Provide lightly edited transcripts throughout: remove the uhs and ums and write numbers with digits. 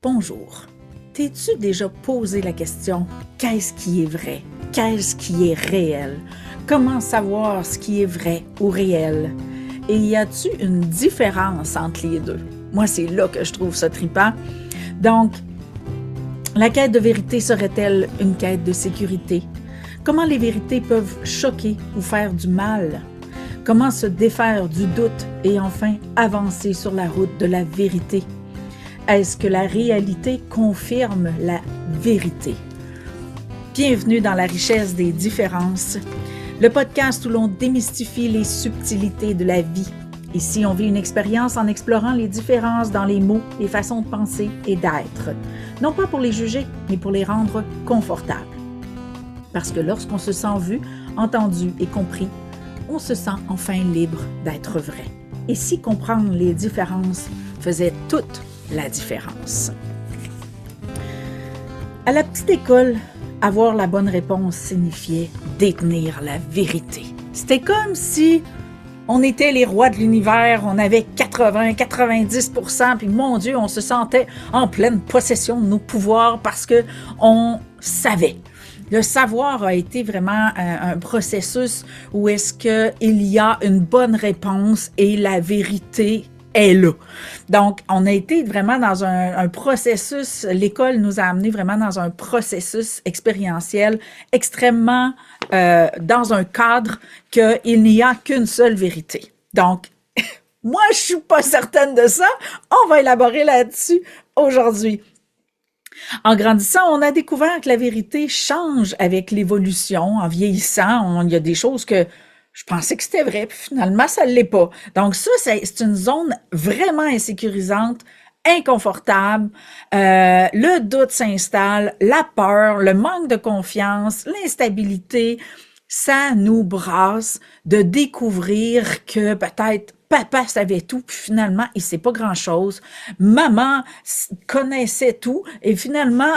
Bonjour. T'es-tu déjà posé la question « Qu'est-ce qui est vrai? Qu'est-ce qui est réel? Comment savoir ce qui est vrai ou réel? » Et y a-tu une différence entre les deux? Moi, c'est là que je trouve ça trippant. Donc, la quête de vérité serait-elle une quête de sécurité? Comment les vérités peuvent choquer ou faire du mal? Comment se défaire du doute et enfin avancer sur la route de la vérité? Est-ce que la réalité confirme la vérité? Bienvenue dans la richesse des différences, le podcast où l'on démystifie les subtilités de la vie. Ici, on vit une expérience en explorant les différences dans les mots, les façons de penser et d'être. Non pas pour les juger, mais pour les rendre confortables. Parce que lorsqu'on se sent vu, entendu et compris, on se sent enfin libre d'être vrai. Et si comprendre les différences faisait toute la différence? À la petite école, avoir la bonne réponse signifiait détenir la vérité. C'était comme si on était les rois de l'univers, on avait 80-90%, puis mon Dieu, on se sentait en pleine possession de nos pouvoirs parce que on savait. Le savoir a été vraiment un processus où est-ce qu'il y a une bonne réponse et la vérité est là. Donc, on a été vraiment dans un processus, l'école nous a amené vraiment dans un processus expérientiel extrêmement dans un cadre qu'il n'y a qu'une seule vérité. Donc, moi, je suis pas certaine de ça. On va élaborer là-dessus aujourd'hui. En grandissant, on a découvert que la vérité change avec l'évolution. En vieillissant, il y a des choses que je pensais que c'était vrai, puis finalement, ça ne l'est pas. Donc ça, c'est une zone vraiment insécurisante, inconfortable. Le doute s'installe, la peur, le manque de confiance, l'instabilité. Ça nous brasse de découvrir que peut-être papa savait tout, puis finalement, il sait pas grand-chose. Maman connaissait tout, et finalement,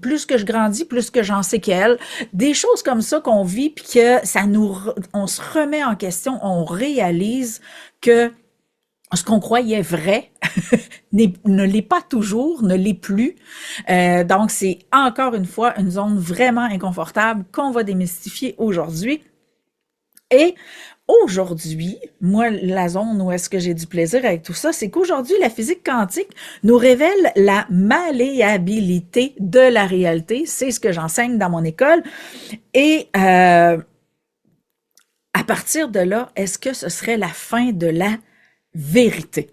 plus que je grandis, plus que j'en sais qu'elle. Des choses comme ça qu'on vit, puis que on se remet en question, on réalise que ce qu'on croyait vrai ne l'est pas toujours, ne l'est plus. Donc, c'est encore une fois une zone vraiment inconfortable qu'on va démystifier aujourd'hui. Et aujourd'hui, moi, la zone où est-ce que j'ai du plaisir avec tout ça, c'est qu'aujourd'hui, la physique quantique nous révèle la malléabilité de la réalité. C'est ce que j'enseigne dans mon école. Et à partir de là, est-ce que ce serait la fin de la vérité?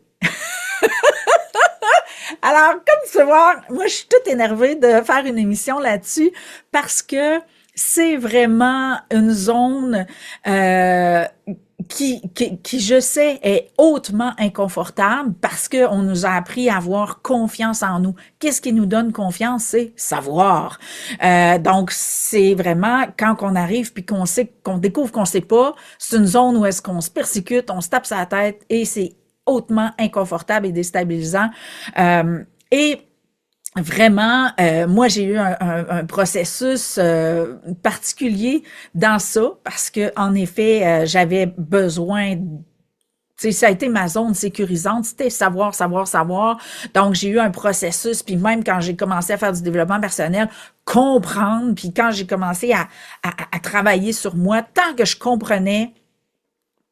Alors, comme tu peux voir, moi, je suis toute énervée de faire une émission là-dessus parce que c'est vraiment une zone qui, je sais, est hautement inconfortable parce qu'on nous a appris à avoir confiance en nous. Qu'est-ce qui nous donne confiance? C'est savoir. Donc, c'est vraiment quand on arrive puis qu'on sait, qu'on découvre qu'on sait pas, c'est une zone où est-ce qu'on se persécute, on se tape sa tête et c'est hautement inconfortable et déstabilisant. Et vraiment, moi, j'ai eu un processus particulier dans ça parce que, en effet, j'avais besoin. Tu sais, ça a été ma zone sécurisante, c'était savoir. Donc, j'ai eu un processus, puis même quand j'ai commencé à faire du développement personnel, comprendre, puis quand j'ai commencé à travailler sur moi, tant que je comprenais,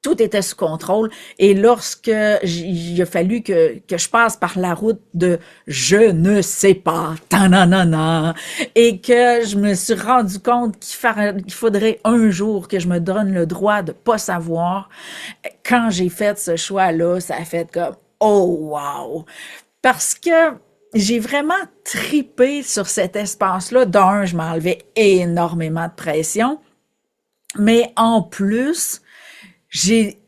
tout était sous contrôle. Et lorsque il a fallu que je passe par la route de je ne sais pas, tananana, et que je me suis rendu compte qu'il faudrait un jour que je me donne le droit de pas savoir, quand j'ai fait ce choix-là, ça a fait comme oh wow! Parce que j'ai vraiment tripé sur cet espace-là. D'un, je m'enlevais énormément de pression, mais en plus, j'ai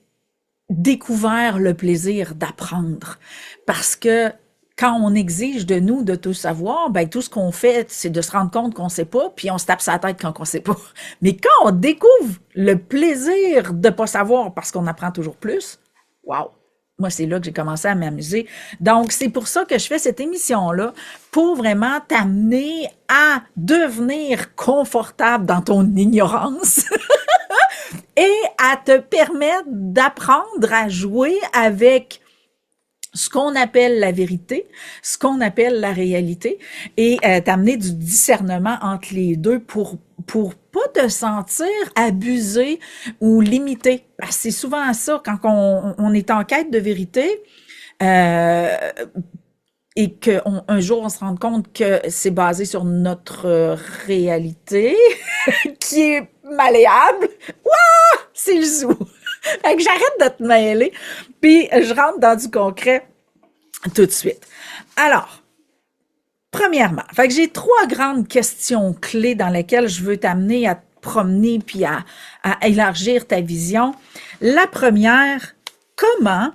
découvert le plaisir d'apprendre parce que quand on exige de nous de tout savoir, ben tout ce qu'on fait, c'est de se rendre compte qu'on sait pas, puis on se tape sa tête quand on sait pas. Mais quand on découvre le plaisir de pas savoir parce qu'on apprend toujours plus, wow! Moi, c'est là que j'ai commencé à m'amuser. Donc, c'est pour ça que je fais cette émission-là, pour vraiment t'amener à devenir confortable dans ton ignorance. Et à te permettre d'apprendre à jouer avec ce qu'on appelle la vérité, ce qu'on appelle la réalité, et t'amener du discernement entre les deux pour pas te sentir abusé ou limité. Parce que c'est souvent ça, quand on est en quête de vérité, euh, et qu'un jour on se rend compte que c'est basé sur notre réalité, qui est malléable, c'est le zoo. Fait que j'arrête de te mêler, puis je rentre dans du concret tout de suite. Alors, premièrement, fait que j'ai 3 grandes questions clés dans lesquelles je veux t'amener à te promener puis à élargir ta vision. La première, comment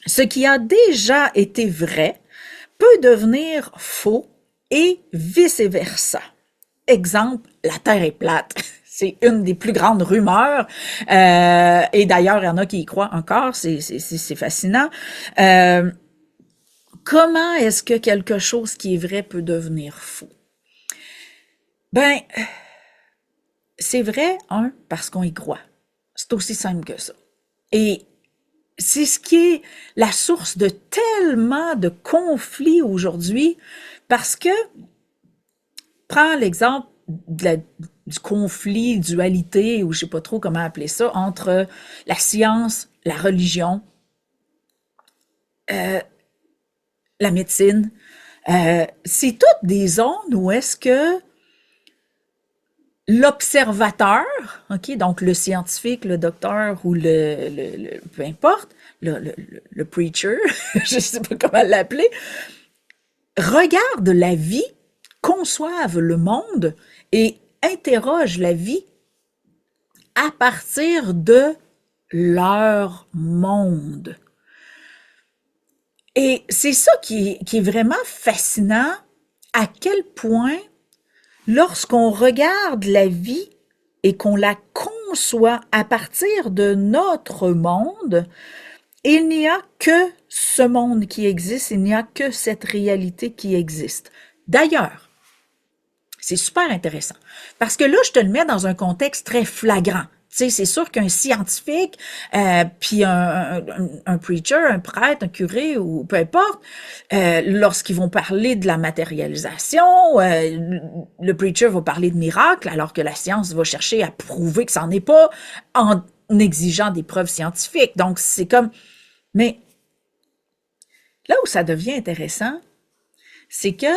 ce qui a déjà été vrai peut devenir faux et vice-versa. Exemple, la Terre est plate. C'est une des plus grandes rumeurs. Et d'ailleurs, il y en a qui y croient encore. C'est fascinant. Comment est-ce que quelque chose qui est vrai peut devenir faux? Ben, c'est vrai, parce qu'on y croit. C'est aussi simple que ça. Et c'est ce qui est la source de tellement de conflits aujourd'hui, parce que, prends l'exemple du conflit, dualité, ou je sais pas trop comment appeler ça, entre la science, la religion, la médecine. C'est toutes des zones où est-ce que l'observateur, ok, donc le scientifique, le docteur ou peu importe, le preacher, je sais pas comment l'appeler, regarde la vie, conçoivent le monde et interrogent la vie à partir de leur monde. Et c'est ça qui est vraiment fascinant, à quel point, lorsqu'on regarde la vie et qu'on la conçoit à partir de notre monde, il n'y a que ce monde qui existe, il n'y a que cette réalité qui existe. D'ailleurs, c'est super intéressant, parce que là, je te le mets dans un contexte très flagrant. Tu sais, c'est sûr qu'un scientifique, puis un preacher, un prêtre, un curé, ou peu importe, lorsqu'ils vont parler de la matérialisation, le preacher va parler de miracles, alors que la science va chercher à prouver que ça n'en est pas en exigeant des preuves scientifiques. Donc, c'est comme... Mais là où ça devient intéressant, c'est que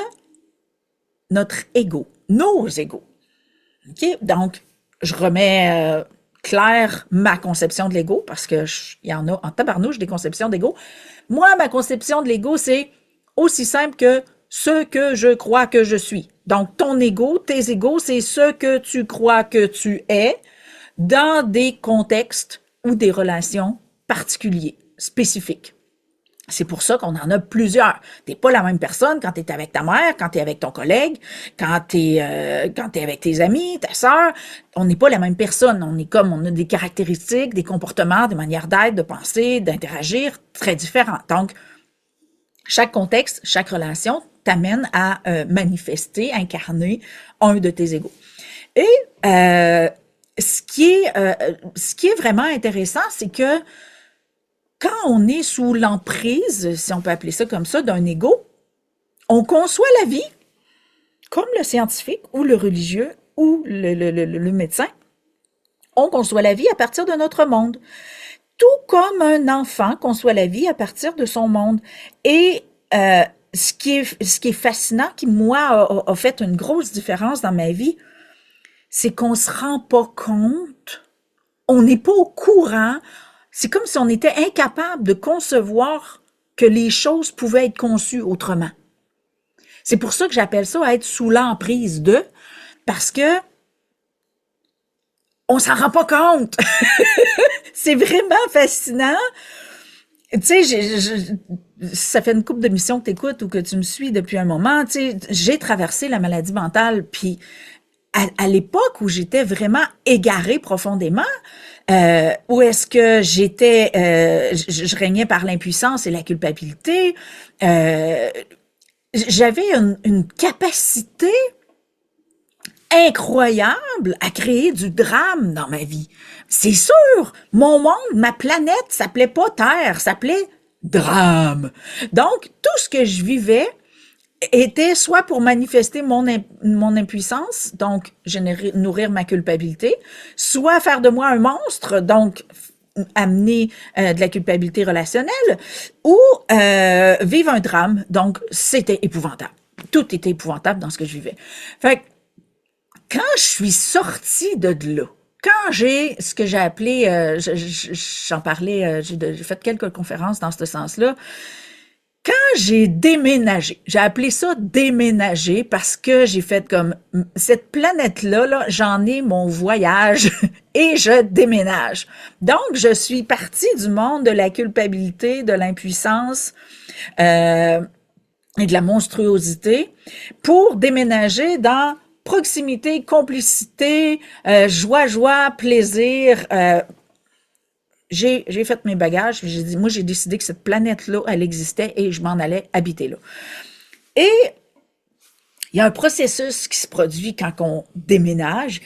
notre ego, nos égos, OK? Donc, je remets clair ma conception de l'ego, parce que il y en a en tabarnouche des conceptions d'ego. Moi, ma conception de l'ego, c'est aussi simple que ce que je crois que je suis. Donc, ton ego, tes égos, c'est ce que tu crois que tu es dans des contextes ou des relations particuliers, spécifiques. C'est pour ça qu'on en a plusieurs. T'es pas la même personne quand t'es avec ta mère, quand t'es avec ton collègue, quand t'es avec tes amis, ta sœur. On n'est pas la même personne. On a des caractéristiques, des comportements, des manières d'être, de penser, d'interagir très différents. Donc, chaque contexte, chaque relation t'amène à manifester, incarner un de tes égos. Et ce qui est vraiment intéressant, c'est que quand on est sous l'emprise, si on peut appeler ça comme ça, d'un ego, on conçoit la vie comme le scientifique ou le religieux ou le médecin. On conçoit la vie à partir de notre monde. Tout comme un enfant conçoit la vie à partir de son monde. Et ce qui est fascinant, qui, moi, a fait une grosse différence dans ma vie, c'est qu'on se rend pas compte, on n'est pas au courant. C'est comme si on était incapable de concevoir que les choses pouvaient être conçues autrement. C'est pour ça que j'appelle ça être sous l'emprise de, parce que on s'en rend pas compte. C'est vraiment fascinant. Tu sais, ça fait une couple de missions que tu écoutes ou que tu me suis depuis un moment. Tu sais, j'ai traversé la maladie mentale, puis à l'époque où j'étais vraiment égarée profondément, où est-ce que j'étais, je régnais par l'impuissance et la culpabilité, j'avais une capacité incroyable à créer du drame dans ma vie. C'est sûr, mon monde, ma planète s'appelait pas Terre, s'appelait drame. Donc, tout ce que je vivais était soit pour manifester mon impuissance, donc nourrir ma culpabilité, soit faire de moi un monstre, donc amener de la culpabilité relationnelle, ou vivre un drame. Donc, c'était épouvantable. Tout était épouvantable dans ce que je vivais. Fait que, quand je suis sortie de là, quand j'ai ce que j'ai appelé, j'en parlais, j'ai fait quelques conférences dans ce sens-là, quand j'ai déménagé, j'ai appelé ça déménager parce que j'ai fait comme cette planète-là, là, j'en ai mon voyage et je déménage. Donc, je suis partie du monde de la culpabilité, de l'impuissance et de la monstruosité pour déménager dans proximité, complicité, joie, plaisir. J'ai fait mes bagages, j'ai dit, moi, j'ai décidé que cette planète-là, elle existait et je m'en allais habiter là. Et il y a un processus qui se produit quand on déménage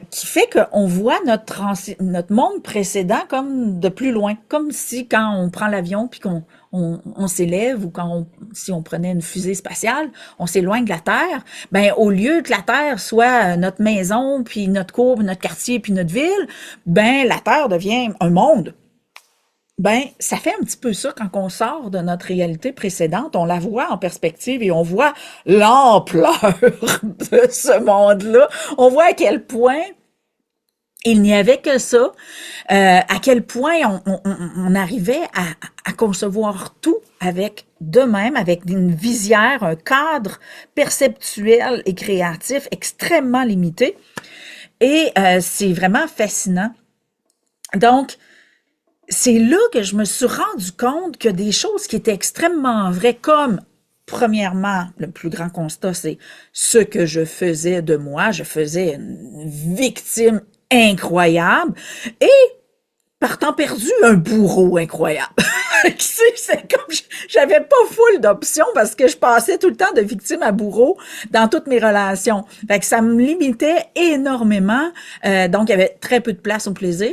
qui fait qu'on voit notre monde précédent comme de plus loin, comme si quand on prend l'avion puis qu'on s'élève ou si on prenait une fusée spatiale, on s'éloigne de la Terre, ben au lieu que la Terre soit notre maison, puis notre cour, puis notre quartier, puis notre ville, ben la Terre devient un monde. Ben, ça fait un petit peu ça quand on sort de notre réalité précédente, on la voit en perspective et on voit l'ampleur de ce monde-là. On voit à quel point il n'y avait que ça, à quel point on arrivait à concevoir tout avec d'eux-mêmes, avec une visière, un cadre perceptuel et créatif extrêmement limité. Et c'est vraiment fascinant. Donc, c'est là que je me suis rendu compte que des choses qui étaient extrêmement vraies, comme, premièrement, le plus grand constat, c'est ce que je faisais de moi. Je faisais une victime incroyable et, par temps perdu, un bourreau incroyable. C'est comme, j'avais pas full d'options parce que je passais tout le temps de victime à bourreau dans toutes mes relations. Fait que ça me limitait énormément, donc il y avait très peu de place au plaisir.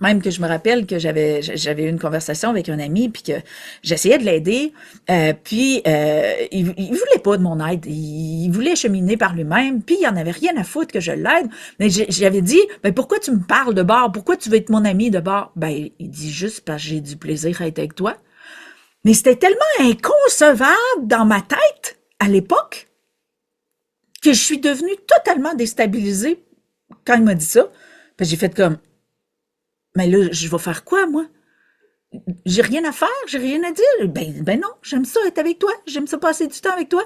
Même que je me rappelle que j'avais eu une conversation avec un ami puis que j'essayais de l'aider, il voulait pas de mon aide, il voulait cheminer par lui-même, puis il en avait rien à foutre que je l'aide. Mais j'avais dit, ben pourquoi tu me parles de bord, pourquoi tu veux être mon ami de bord? Ben il dit juste parce que j'ai du plaisir à être avec toi. Mais c'était tellement inconcevable dans ma tête à l'époque que je suis devenue totalement déstabilisée quand il m'a dit ça. Puis j'ai fait comme, mais là, je vais faire quoi, moi? J'ai rien à faire, j'ai rien à dire. Ben non, j'aime ça être avec toi, j'aime ça passer du temps avec toi.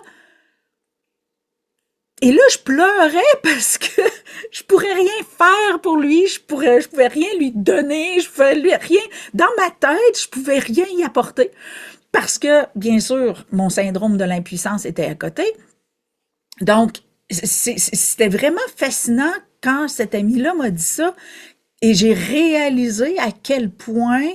Et là, je pleurais parce que je pourrais rien faire pour lui, je pouvais rien lui donner, je pouvais lui rien, dans ma tête, je pouvais rien y apporter. Parce que, bien sûr, mon syndrome de l'impuissance était à côté. Donc, c'était vraiment fascinant quand cet ami-là m'a dit ça. Et j'ai réalisé à quel point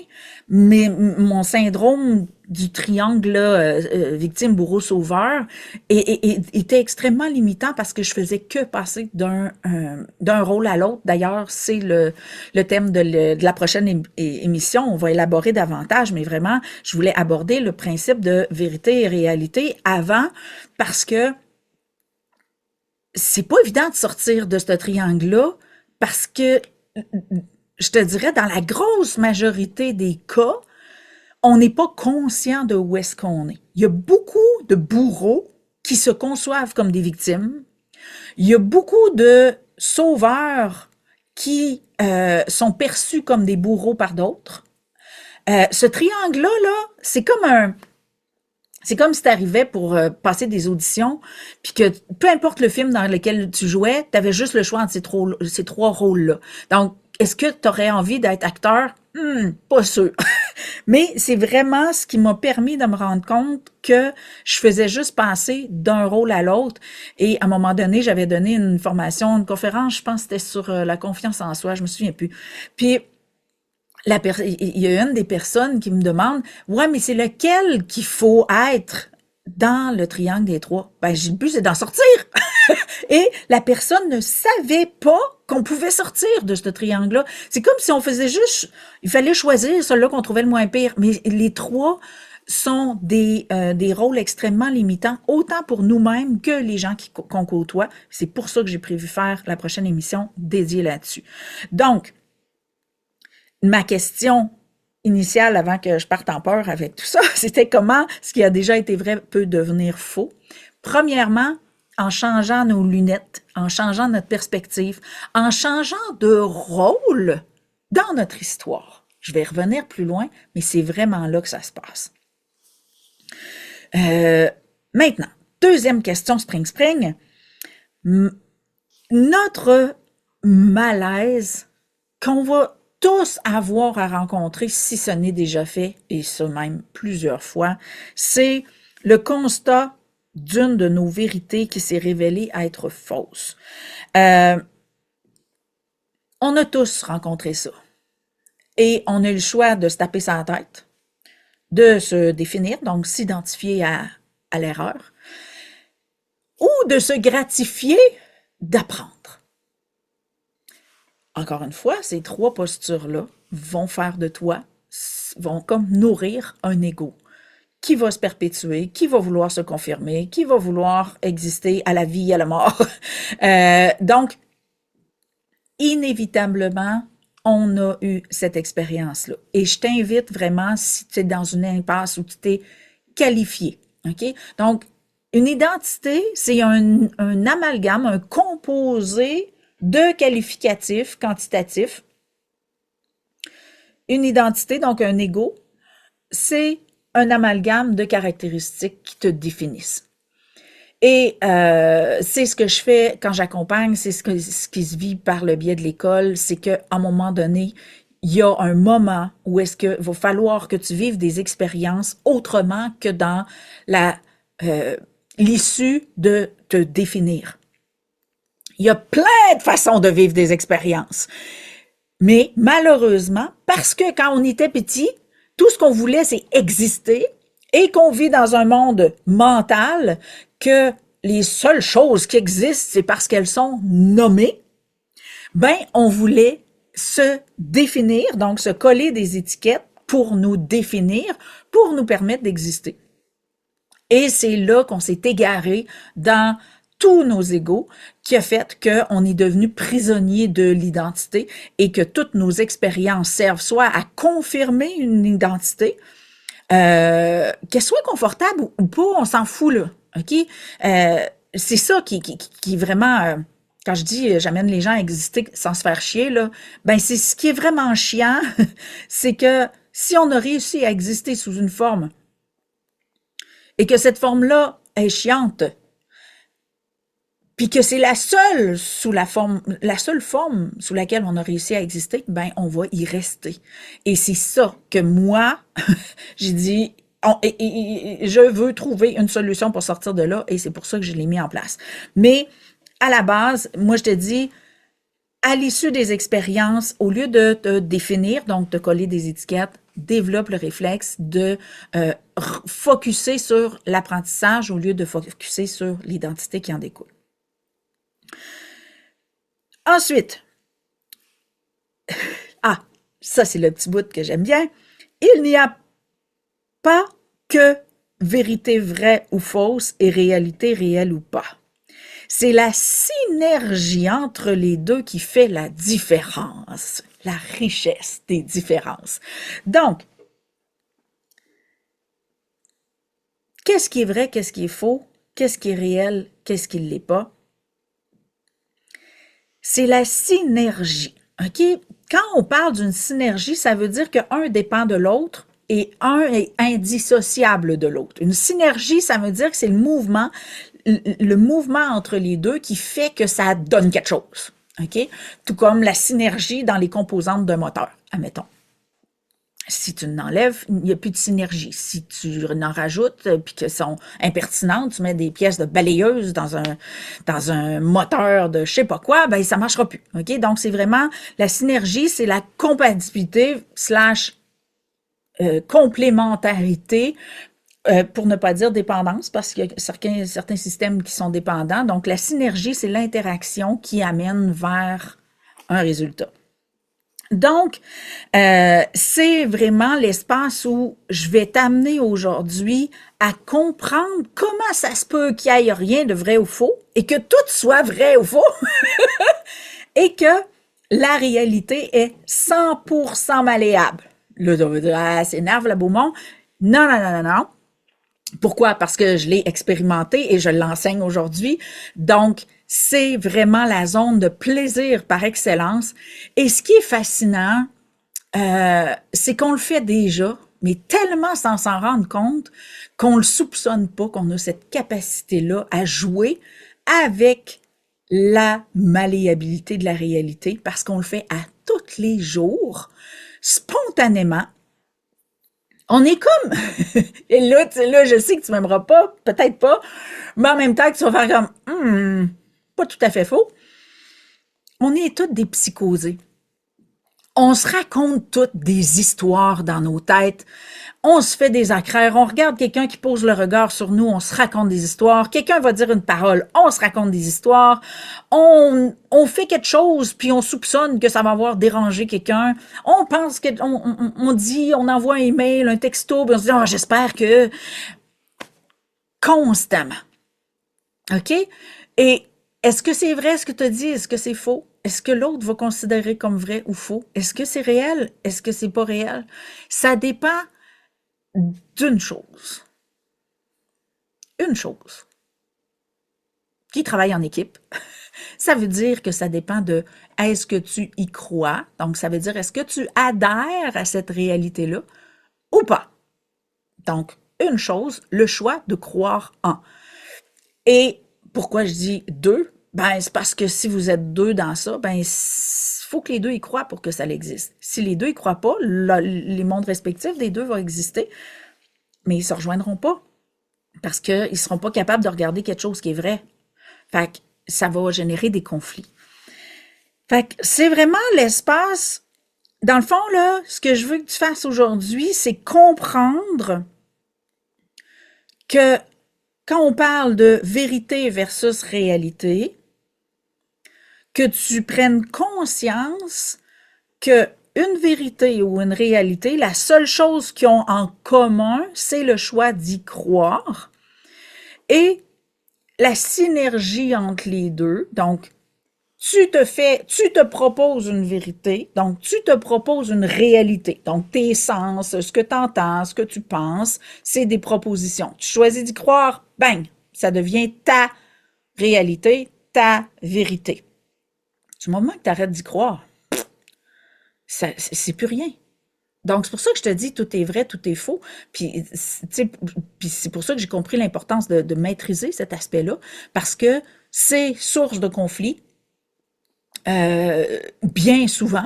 mon syndrome du triangle là, victime, bourreau, sauveur était extrêmement limitant parce que je faisais que passer d'un rôle à l'autre. D'ailleurs, c'est le thème de la prochaine émission. On va élaborer davantage, mais vraiment, je voulais aborder le principe de vérité et réalité avant parce que c'est pas évident de sortir de ce triangle-là parce que je te dirais, dans la grosse majorité des cas, on n'est pas conscient de où est-ce qu'on est. Il y a beaucoup de bourreaux qui se conçoivent comme des victimes. Il y a beaucoup de sauveurs qui sont perçus comme des bourreaux par d'autres. Ce triangle-là, c'est comme si tu arrivais pour passer des auditions, puis que peu importe le film dans lequel tu jouais, tu avais juste le choix entre ces trois rôles-là. Donc, est-ce que tu aurais envie d'être acteur? Pas sûr. Mais c'est vraiment ce qui m'a permis de me rendre compte que je faisais juste passer d'un rôle à l'autre. Et à un moment donné, j'avais donné une formation, une conférence, je pense que c'était sur la confiance en soi, je me souviens plus. Puis, il y a une des personnes qui me demande, ouais, mais c'est lequel qu'il faut être dans le triangle des trois? Ben, j'ai le but, c'est d'en sortir. Et la personne ne savait pas qu'on pouvait sortir de ce triangle-là. C'est comme si on faisait juste, il fallait choisir celui-là qu'on trouvait le moins pire, mais les trois sont des rôles extrêmement limitants, autant pour nous-mêmes que les gens qu'on côtoie. C'est pour ça que j'ai prévu faire la prochaine émission dédiée là-dessus. Donc, ma question initiale avant que je parte en peur avec tout ça, c'était comment ce qui a déjà été vrai peut devenir faux. Premièrement, en changeant nos lunettes, en changeant notre perspective, en changeant de rôle dans notre histoire. Je vais revenir plus loin, mais c'est vraiment là que ça se passe. Maintenant, deuxième question, Spring. Notre malaise qu'on va tous avoir à rencontrer, si ce n'est déjà fait, et ça même plusieurs fois, c'est le constat d'une de nos vérités qui s'est révélée être fausse. On a tous rencontré ça. Et on a eu le choix de se taper sa tête, de se définir, donc s'identifier à l'erreur, ou de se gratifier d'apprendre. Encore une fois, ces trois postures-là vont faire de toi, vont comme nourrir un ego qui va se perpétuer, qui va vouloir se confirmer, qui va vouloir exister à la vie, à la mort. Donc, inévitablement, on a eu cette expérience-là. Et je t'invite vraiment, si tu es dans une impasse où tu t'es qualifié, OK? Donc, une identité, c'est un amalgame, un composé de qualificatifs quantitatifs. Une identité, donc un ego, c'est un amalgame de caractéristiques qui te définissent. Et c'est ce que je fais quand j'accompagne, c'est ce qui se vit par le biais de l'école, c'est qu'à un moment donné, il y a un moment où est-ce que va falloir que tu vives des expériences autrement que dans l'issue de te définir. Il y a plein de façons de vivre des expériences. Mais malheureusement, parce que quand on était petit, tout ce qu'on voulait, c'est exister et qu'on vit dans un monde mental que les seules choses qui existent, c'est parce qu'elles sont nommées, ben, on voulait se définir, donc se coller des étiquettes pour nous définir, pour nous permettre d'exister. Et c'est là qu'on s'est égaré dans tous nos égos, qui a fait qu'on est devenu prisonnier de l'identité et que toutes nos expériences servent soit à confirmer une identité, qu'elle soit confortable ou pas, on s'en fout là, OK? C'est ça qui est vraiment, quand je dis j'amène les gens à exister sans se faire chier, là, ben c'est ce qui est vraiment chiant, c'est que si on a réussi à exister sous une forme et que cette forme-là est chiante, puis que c'est la seule forme sous laquelle on a réussi à exister, ben on va y rester. Et c'est ça que moi, j'ai dit, je veux trouver une solution pour sortir de là, et c'est pour ça que je l'ai mis en place. Mais à la base, moi je te dis, à l'issue des expériences, au lieu de te définir, donc te coller des étiquettes, développe le réflexe de focusser sur l'apprentissage au lieu de focusser sur l'identité qui en découle. Ensuite, ça c'est le petit bout que j'aime bien, il n'y a pas que vérité vraie ou fausse et réalité réelle ou pas. C'est la synergie entre les deux qui fait la différence, la richesse des différences. Donc, qu'est-ce qui est vrai, qu'est-ce qui est faux, qu'est-ce qui est réel, qu'est-ce qui ne l'est pas? C'est la synergie, OK? Quand on parle d'une synergie, ça veut dire qu'un dépend de l'autre et un est indissociable de l'autre. Une synergie, ça veut dire que c'est le mouvement entre les deux qui fait que ça donne quelque chose, OK? Tout comme la synergie dans les composantes d'un moteur, admettons. Si tu n'enlèves, il n'y a plus de synergie. Si tu en rajoutes puis qu'elles sont impertinentes, tu mets des pièces de balayeuse dans un moteur de je sais pas quoi, ben ça marchera plus. OK? Donc, c'est vraiment la synergie, c'est la compatibilité / complémentarité, pour ne pas dire dépendance, parce qu'il y a certains systèmes qui sont dépendants. Donc, la synergie, c'est l'interaction qui amène vers un résultat. Donc, c'est vraiment l'espace où je vais t'amener aujourd'hui à comprendre comment ça se peut qu'il n'y ait rien de vrai ou faux et que tout soit vrai ou faux et que la réalité est 100% malléable. Là, on va dire, ah, c'est énerve, la Beaumont. Non, non, non, non, non. Pourquoi? Parce que je l'ai expérimenté et je l'enseigne aujourd'hui. Donc, c'est vraiment la zone de plaisir par excellence. Et ce qui est fascinant, c'est qu'on le fait déjà, mais tellement sans s'en rendre compte qu'on le soupçonne pas, qu'on a cette capacité-là à jouer avec la malléabilité de la réalité, parce qu'on le fait à tous les jours, spontanément. On est comme... Et là, je sais que tu m'aimeras pas, peut-être pas, mais en même temps que tu vas faire comme... pas tout à fait faux. On est toutes des psychosés. On se raconte toutes des histoires dans nos têtes. On se fait des accraires. On regarde quelqu'un qui pose le regard sur nous. On se raconte des histoires. Quelqu'un va dire une parole. On se raconte des histoires. On fait quelque chose, puis on soupçonne que ça va avoir dérangé quelqu'un. On pense on dit, on envoie un email, un texto, puis on se dit, j'espère que... Constamment. OK? Et est-ce que c'est vrai ce que tu as dit? Est-ce que c'est faux? Est-ce que l'autre va considérer comme vrai ou faux? Est-ce que c'est réel? Est-ce que c'est pas réel? Ça dépend d'une chose. Une chose. Qui travaille en équipe. Ça veut dire que ça dépend de est-ce que tu y crois? Donc, ça veut dire est-ce que tu adhères à cette réalité-là ou pas? Donc, une chose, le choix de croire en. Et pourquoi je dis deux? Ben, c'est parce que si vous êtes deux dans ça, ben, il faut que les deux y croient pour que ça existe. Si les deux y croient pas, les mondes respectifs des deux vont exister, mais ils se rejoindront pas parce qu'ils seront pas capables de regarder quelque chose qui est vrai. Fait que ça va générer des conflits. Fait que c'est vraiment l'espace. Dans le fond, là, ce que je veux que tu fasses aujourd'hui, c'est comprendre que quand on parle de vérité versus réalité, que tu prennes conscience que une vérité ou une réalité, la seule chose qu'ils ont en commun, c'est le choix d'y croire et la synergie entre les deux. Donc, tu te proposes une vérité, donc tu te proposes une réalité. Donc, tes sens, ce que tu entends, ce que tu penses, c'est des propositions. Tu choisis d'y croire, bang, ça devient ta réalité, ta vérité. Du moment que tu arrêtes d'y croire, c'est plus rien. Donc, c'est pour ça que je te dis, tout est vrai, tout est faux. Puis c'est pour ça que j'ai compris l'importance de maîtriser cet aspect-là, parce que c'est source de conflit, bien souvent,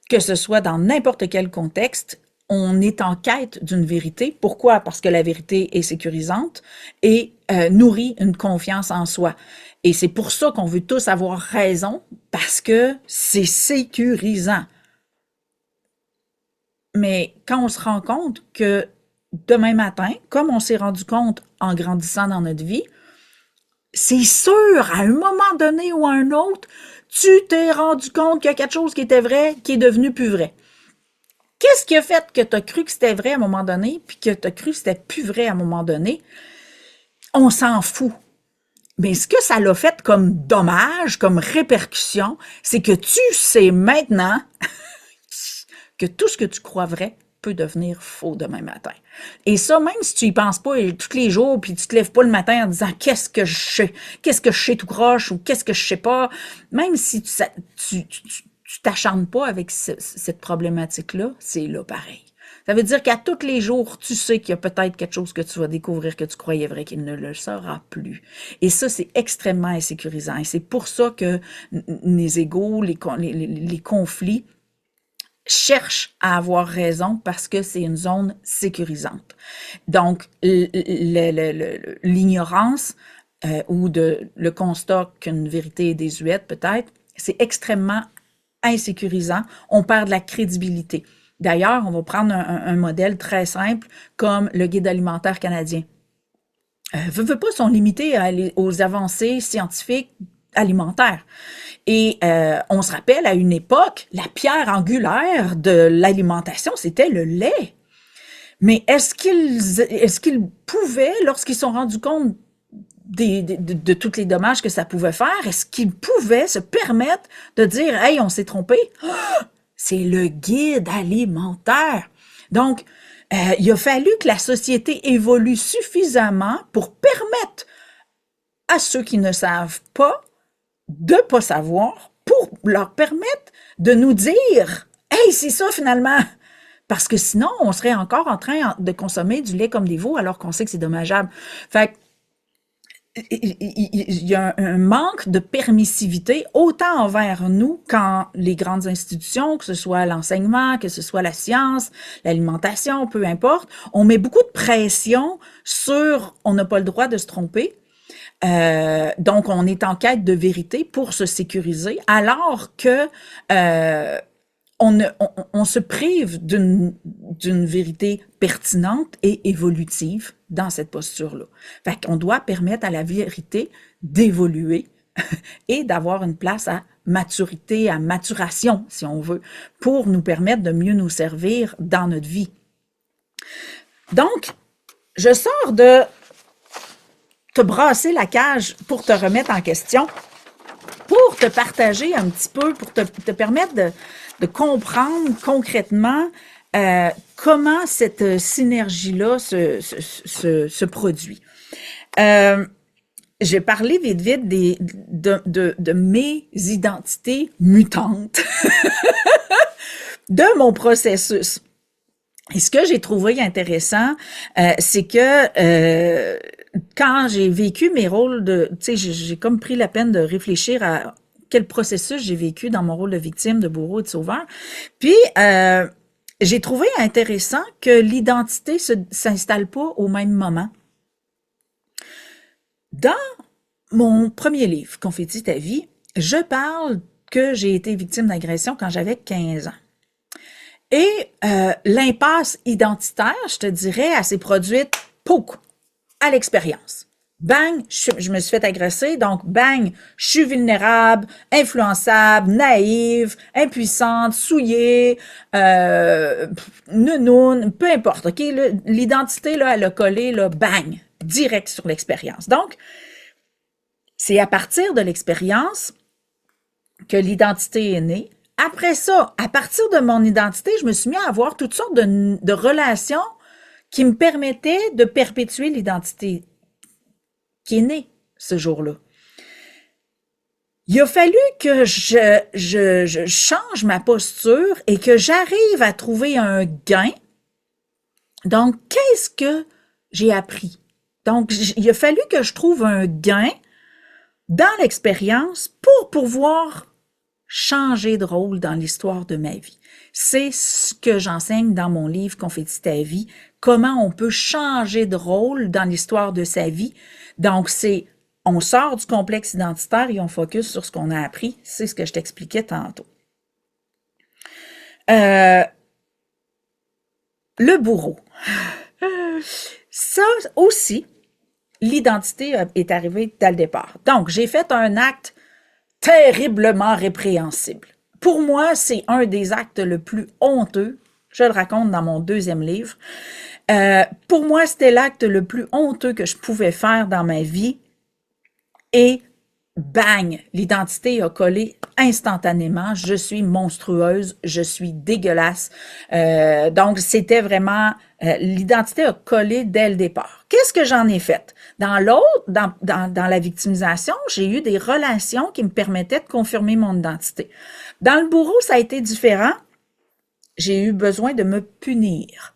que ce soit dans n'importe quel contexte, on est en quête d'une vérité. Pourquoi? Parce que la vérité est sécurisante et nourrit une confiance en soi. Et c'est pour ça qu'on veut tous avoir raison, parce que c'est sécurisant. Mais quand on se rend compte que demain matin, comme on s'est rendu compte en grandissant dans notre vie, c'est sûr, à un moment donné ou à un autre, tu t'es rendu compte qu'il y a quelque chose qui était vrai, qui est devenu plus vrai. Qu'est-ce qui a fait que tu as cru que c'était vrai à un moment donné, puis que tu as cru que c'était plus vrai à un moment donné? On s'en fout. Mais ce que ça l'a fait comme dommage, comme répercussion, c'est que tu sais maintenant que tout ce que tu crois vrai peut devenir faux demain matin. Et ça, même si tu y penses pas tous les jours, puis tu te lèves pas le matin en disant qu'est-ce que je sais tout croche, ou qu'est-ce que je sais pas, même si tu t'acharnes pas avec cette problématique-là, c'est là pareil. Ça veut dire qu'à tous les jours, tu sais qu'il y a peut-être quelque chose que tu vas découvrir que tu croyais vrai qu'il ne le sera plus. Et ça, c'est extrêmement insécurisant. Et c'est pour ça que les égos, les conflits, cherche à avoir raison parce que c'est une zone sécurisante. Donc, l'ignorance ou le constat qu'une vérité est désuète, peut-être, c'est extrêmement insécurisant. On perd de la crédibilité. D'ailleurs, on va prendre un modèle très simple comme le Guide alimentaire canadien. Veut pas sont limités aux avancées scientifiques alimentaire. Et on se rappelle, à une époque, la pierre angulaire de l'alimentation, c'était le lait. Mais est-ce qu'ils pouvaient, lorsqu'ils se sont rendus compte de tous les dommages que ça pouvait faire, est-ce qu'ils pouvaient se permettre de dire « Hey, on s'est trompé? C'est le guide alimentaire. » Donc, il a fallu que la société évolue suffisamment pour permettre à ceux qui ne savent pas de pas savoir, pour leur permettre de nous dire « Hey, c'est ça finalement! » Parce que sinon, on serait encore en train de consommer du lait comme des veaux alors qu'on sait que c'est dommageable. Fait que, il y a un manque de permissivité autant envers nous qu'en les grandes institutions, que ce soit l'enseignement, que ce soit la science, l'alimentation, peu importe. On met beaucoup de pression sur « on n'a pas le droit de se tromper ». Donc, on est en quête de vérité pour se sécuriser, alors que on se prive d'une vérité pertinente et évolutive dans cette posture-là. Fait qu'on doit permettre à la vérité d'évoluer et d'avoir une place à maturité, à maturation, si on veut, pour nous permettre de mieux nous servir dans notre vie. Donc, je sors de te brasser la cage pour te remettre en question, pour te partager un petit peu, pour te permettre de comprendre concrètement comment cette synergie-là se produit. J'ai parlé vite de mes identités mutantes, de mon processus. Et ce que j'ai trouvé intéressant, c'est que quand j'ai vécu mes rôles de, tu sais, j'ai comme pris la peine de réfléchir à quel processus j'ai vécu dans mon rôle de victime, de bourreau et de sauveur. Puis, j'ai trouvé intéressant que l'identité s'installe pas au même moment. Dans mon premier livre, Confetti ta vie, je parle que j'ai été victime d'agression quand j'avais 15 ans. Et l'impasse identitaire, je te dirais, elle s'est produite à l'expérience. Bang, je me suis fait agresser, donc bang, je suis vulnérable, influençable, naïve, impuissante, souillée, nounoune, peu importe, ok? L'identité, là, elle a collé, là, bang, direct sur l'expérience. Donc, c'est à partir de l'expérience que l'identité est née. Après ça, à partir de mon identité, je me suis mis à avoir toutes sortes de relations qui me permettaient de perpétuer l'identité qui est née ce jour-là. Il a fallu que je change ma posture et que j'arrive à trouver un gain. Donc, qu'est-ce que j'ai appris? Donc, il a fallu que je trouve un gain dans l'expérience pour pouvoir changer de rôle dans l'histoire de ma vie. C'est ce que j'enseigne dans mon livre Confetti ta vie, comment on peut changer de rôle dans l'histoire de sa vie. Donc, on sort du complexe identitaire et on focus sur ce qu'on a appris. C'est ce que je t'expliquais tantôt. Le bourreau. Ça aussi, l'identité est arrivée dès le départ. Donc, j'ai fait un acte terriblement répréhensible. Pour moi, c'est un des actes le plus honteux. Je le raconte dans mon deuxième livre. Pour moi, c'était l'acte le plus honteux que je pouvais faire dans ma vie. Et bang, l'identité a collé instantanément. Je suis monstrueuse, je suis dégueulasse. Donc, c'était vraiment... l'identité a collé dès le départ. Qu'est-ce que j'en ai fait? Dans la victimisation, j'ai eu des relations qui me permettaient de confirmer mon identité. Dans le bourreau, ça a été différent. J'ai eu besoin de me punir.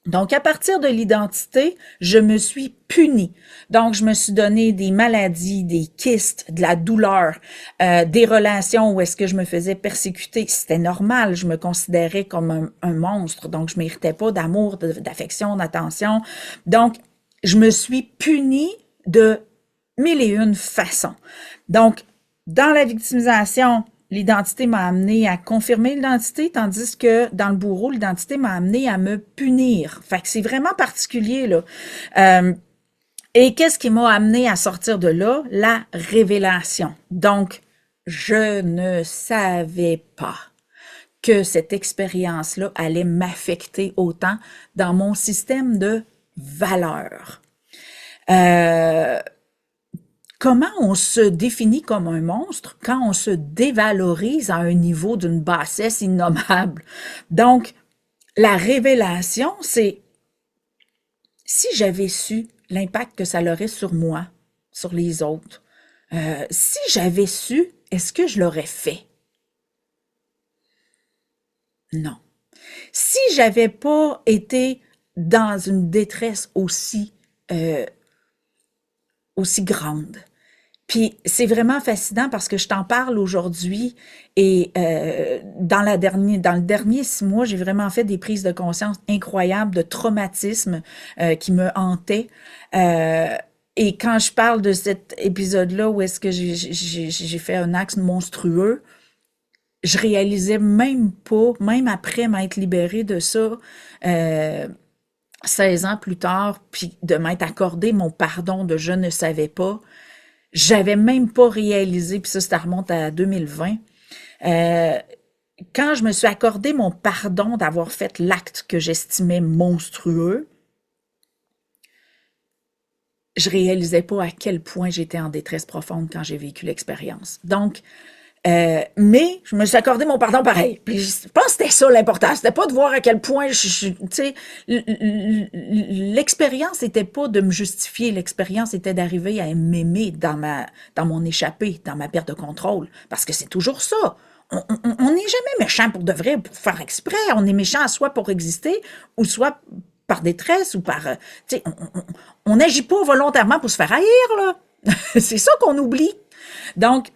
Donc, à partir de l'identité, je me suis punie. Donc, je me suis donné des maladies, des kystes, de la douleur, des relations où est-ce que je me faisais persécuter. C'était normal, je me considérais comme un monstre, donc je méritais pas d'amour, d'affection, d'attention. Donc, je me suis punie de mille et une façons. Donc, dans la victimisation, l'identité m'a amené à confirmer l'identité, tandis que dans le bourreau, l'identité m'a amené à me punir. Fait que c'est vraiment particulier, là. Et qu'est-ce qui m'a amené à sortir de là? La révélation. Donc, je ne savais pas que cette expérience-là allait m'affecter autant dans mon système de valeurs. Euh, Comment on se définit comme un monstre quand on se dévalorise à un niveau d'une bassesse innommable? Donc, la révélation, c'est si j'avais su l'impact que ça aurait sur moi, sur les autres, si j'avais su, est-ce que je l'aurais fait? Non. Si j'avais pas été dans une détresse euh, aussi grande. Puis c'est vraiment fascinant parce que je t'en parle aujourd'hui et dans le dernier 6 mois, j'ai vraiment fait des prises de conscience incroyables de traumatismes qui me hantaient. Euh, et quand je parle de cet épisode-là où est-ce que j'ai fait un acte monstrueux, je réalisais même pas, même après m'être libérée de ça, euh, 16 ans plus tard, puis de m'être accordé mon pardon de je ne savais pas, j'avais même pas réalisé, puis ça remonte à 2020, euh, quand je me suis accordé mon pardon d'avoir fait l'acte que j'estimais monstrueux, je réalisais pas à quel point j'étais en détresse profonde quand j'ai vécu l'expérience. Donc, mais je me suis accordé mon pardon pareil. Puis je pense que c'était ça l'important. C'était pas de voir à quel point tu sais, l'expérience n'était pas de me justifier. L'expérience était d'arriver à m'aimer dans mon échappée, dans ma perte de contrôle. Parce que c'est toujours ça. On n'est jamais méchant pour de vrai, pour faire exprès. On est méchant soit pour exister, ou soit par détresse, ou par... tu sais, on n'agit pas volontairement pour se faire haïr, là. C'est ça qu'on oublie. Donc,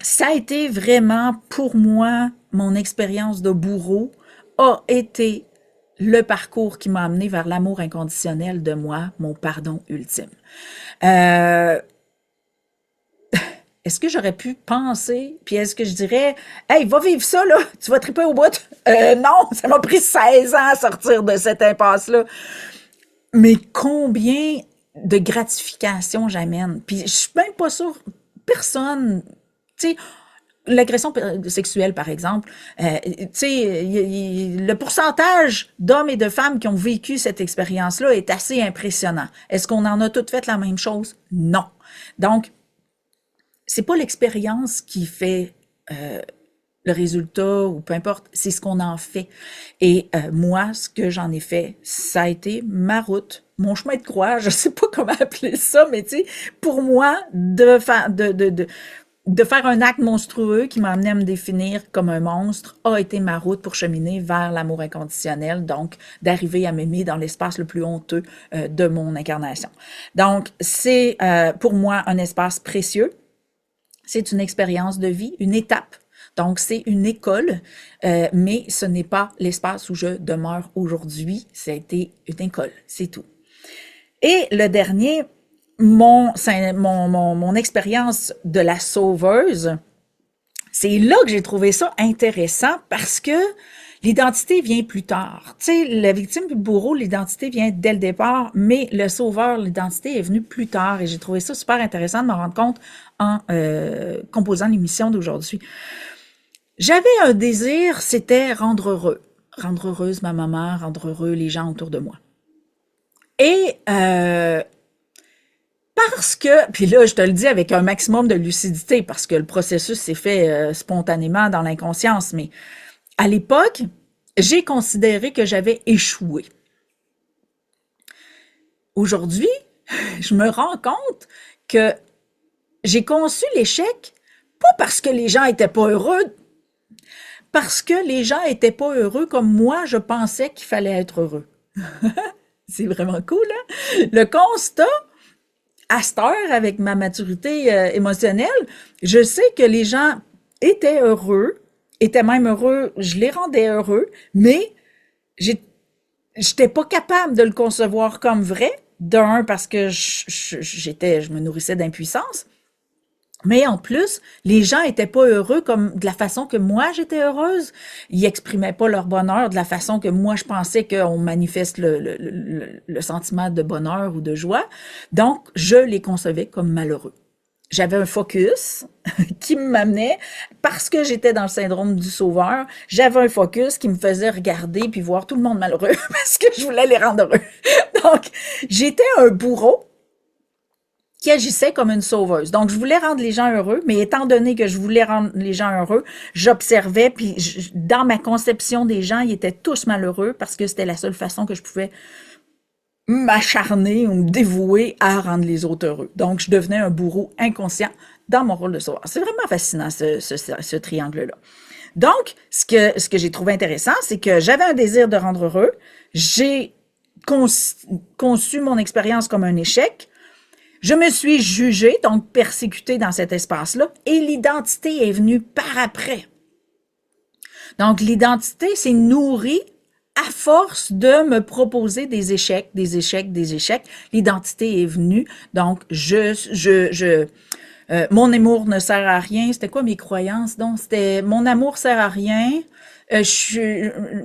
ça a été vraiment, pour moi, mon expérience de bourreau a été le parcours qui m'a amené vers l'amour inconditionnel de moi, mon pardon ultime. Euh, Est-ce que j'aurais pu penser, puis est-ce que je dirais, hey, va vivre ça, là, tu vas triper au bout? Non, ça m'a pris 16 ans à sortir de cette impasse-là. Mais combien de gratification j'amène? Puis je suis même pas sûre, personne, tu sais, l'agression sexuelle, par exemple, tu sais, le pourcentage d'hommes et de femmes qui ont vécu cette expérience-là est assez impressionnant. Est-ce qu'on en a toutes fait la même chose? Non. Donc, c'est pas l'expérience qui fait le résultat ou peu importe, c'est ce qu'on en fait. Et moi, ce que j'en ai fait, ça a été ma route, mon chemin de croix, je sais pas comment appeler ça, mais tu sais, pour moi, de faire un acte monstrueux qui m'a amené à me définir comme un monstre a été ma route pour cheminer vers l'amour inconditionnel, donc d'arriver à m'aimer dans l'espace le plus honteux de mon incarnation. Donc, c'est pour moi un espace précieux. C'est une expérience de vie, une étape. Donc, c'est une école, mais ce n'est pas l'espace où je demeure aujourd'hui. Ça a été une école, c'est tout. Et le dernier, mon expérience de la sauveuse, c'est là que j'ai trouvé ça intéressant parce que l'identité vient plus tard. Tu sais, la victime puis le bourreau, l'identité vient dès le départ, mais le sauveur, l'identité est venue plus tard et j'ai trouvé ça super intéressant de me rendre compte en composant l'émission d'aujourd'hui. J'avais un désir, c'était rendre heureuse ma maman, rendre heureux les gens autour de moi. Et parce que, puis là, je te le dis avec un maximum de lucidité, parce que le processus s'est fait spontanément dans l'inconscience, mais à l'époque, j'ai considéré que j'avais échoué. Aujourd'hui, je me rends compte que j'ai conçu l'échec, pas parce que les gens étaient pas heureux, parce que les gens étaient pas heureux comme moi, je pensais qu'il fallait être heureux. C'est vraiment cool, hein? Le constat, à cette heure, avec ma maturité émotionnelle, je sais que les gens étaient heureux, étaient même heureux, je les rendais heureux, mais j'étais pas capable de le concevoir comme vrai. D'un, parce que je me nourrissais d'impuissance, Mais en plus, les gens étaient pas heureux comme de la façon que moi j'étais heureuse. Ils exprimaient pas leur bonheur de la façon que moi je pensais qu'on manifeste le sentiment de bonheur ou de joie. Donc, je les concevais comme malheureux. J'avais un focus qui m'amenait, parce que j'étais dans le syndrome du sauveur, j'avais un focus qui me faisait regarder puis voir tout le monde malheureux parce que je voulais les rendre heureux. Donc, j'étais un bourreau qui agissait comme une sauveuse. Donc, je voulais rendre les gens heureux, mais étant donné que je voulais rendre les gens heureux, j'observais, puis dans ma conception des gens, ils étaient tous malheureux parce que c'était la seule façon que je pouvais m'acharner ou me dévouer à rendre les autres heureux. Donc, je devenais un bourreau inconscient dans mon rôle de sauveur. C'est vraiment fascinant, ce triangle-là. Donc, ce que j'ai trouvé intéressant, c'est que j'avais un désir de rendre heureux, j'ai conçu mon expérience comme un échec, je me suis jugée, donc persécutée dans cet espace-là, et l'identité est venue par après. Donc, l'identité s'est nourrie à force de me proposer des échecs, des échecs, des échecs. L'identité est venue. Donc, mon amour ne sert à rien. C'était quoi mes croyances? Donc, c'était mon amour sert à rien.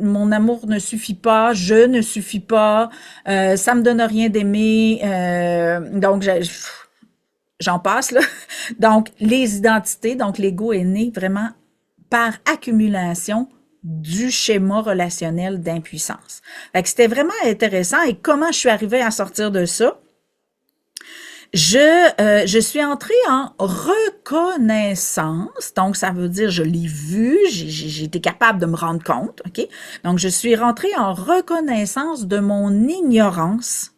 Mon amour ne suffit pas, je ne suffis pas, ça me donne rien d'aimer, donc j'en passe là. Donc les identités, donc l'ego est né vraiment par accumulation du schéma relationnel d'impuissance. Fait que c'était vraiment intéressant. Et comment je suis arrivée à sortir de ça? Je suis entrée en reconnaissance, donc ça veut dire je l'ai vu, j'ai été capable de me rendre compte, ok? Donc je suis rentrée en reconnaissance de mon ignorance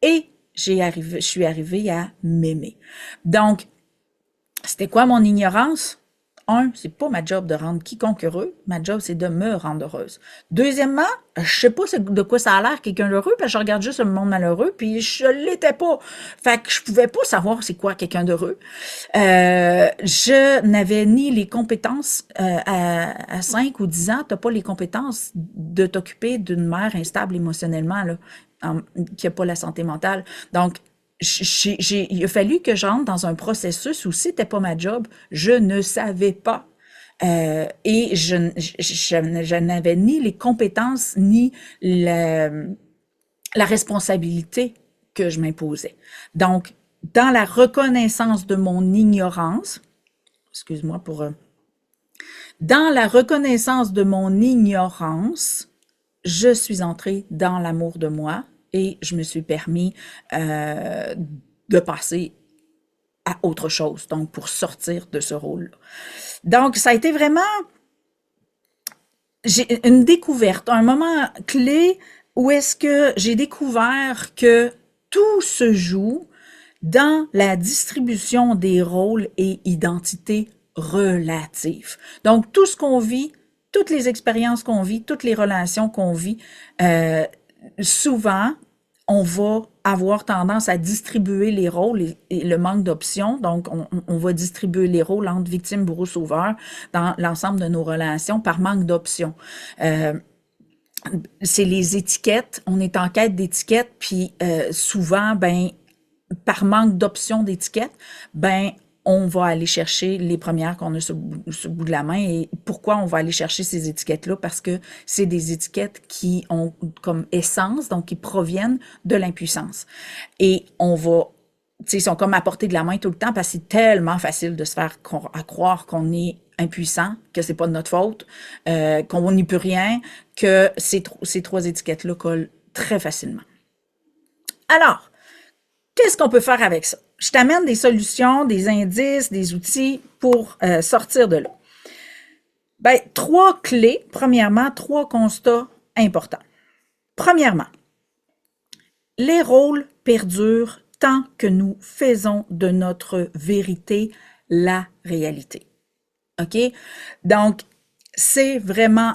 et je suis arrivée à m'aimer. Donc, c'était quoi mon ignorance? C'est pas ma job de rendre quiconque heureux. Ma job, c'est de me rendre heureuse. Deuxièmement, je sais pas de quoi ça a l'air quelqu'un d'heureux, parce que je regarde juste le monde malheureux, puis je l'étais pas. Fait que je pouvais pas savoir c'est quoi quelqu'un d'heureux. Je n'avais ni les compétences, à 5 ou 10 ans, t'as pas les compétences de t'occuper d'une mère instable émotionnellement, là, qui a pas la santé mentale. Donc, il a fallu que j'entre dans un processus où c'était pas ma job, je ne savais pas. Et je n'avais ni les compétences, ni la responsabilité que je m'imposais. Donc, dans la reconnaissance de mon ignorance, excuse-moi dans la reconnaissance de mon ignorance, je suis entrée dans l'amour de moi, et je me suis permis de passer à autre chose, donc pour sortir de ce rôle-là. Donc, ça a été vraiment une découverte, un moment clé où est-ce que j'ai découvert que tout se joue dans la distribution des rôles et identités relatives. Donc, tout ce qu'on vit, toutes les expériences qu'on vit, toutes les relations qu'on vit, souvent, on va avoir tendance à distribuer les rôles et le manque d'options. Donc, on va distribuer les rôles entre victime, bourreau, sauveur dans l'ensemble de nos relations par manque d'options. C'est les étiquettes. On est en quête d'étiquettes, puis souvent, par manque d'options d'étiquettes, on va aller chercher les premières qu'on a sur le bout de la main. Et pourquoi on va aller chercher ces étiquettes-là? Parce que c'est des étiquettes qui ont comme essence, donc qui proviennent de l'impuissance. Et on va, tu sais, ils sont comme à portée de la main tout le temps parce que c'est tellement facile de se faire croire qu'on est impuissant, que c'est pas de notre faute, qu'on n'y peut rien, que ces trois étiquettes-là collent très facilement. Alors, qu'est-ce qu'on peut faire avec ça? Je t'amène des solutions, des indices, des outils pour sortir de là. 3 clés. Premièrement, 3 constats importants. Premièrement, les rôles perdurent tant que nous faisons de notre vérité la réalité. OK? Donc, c'est vraiment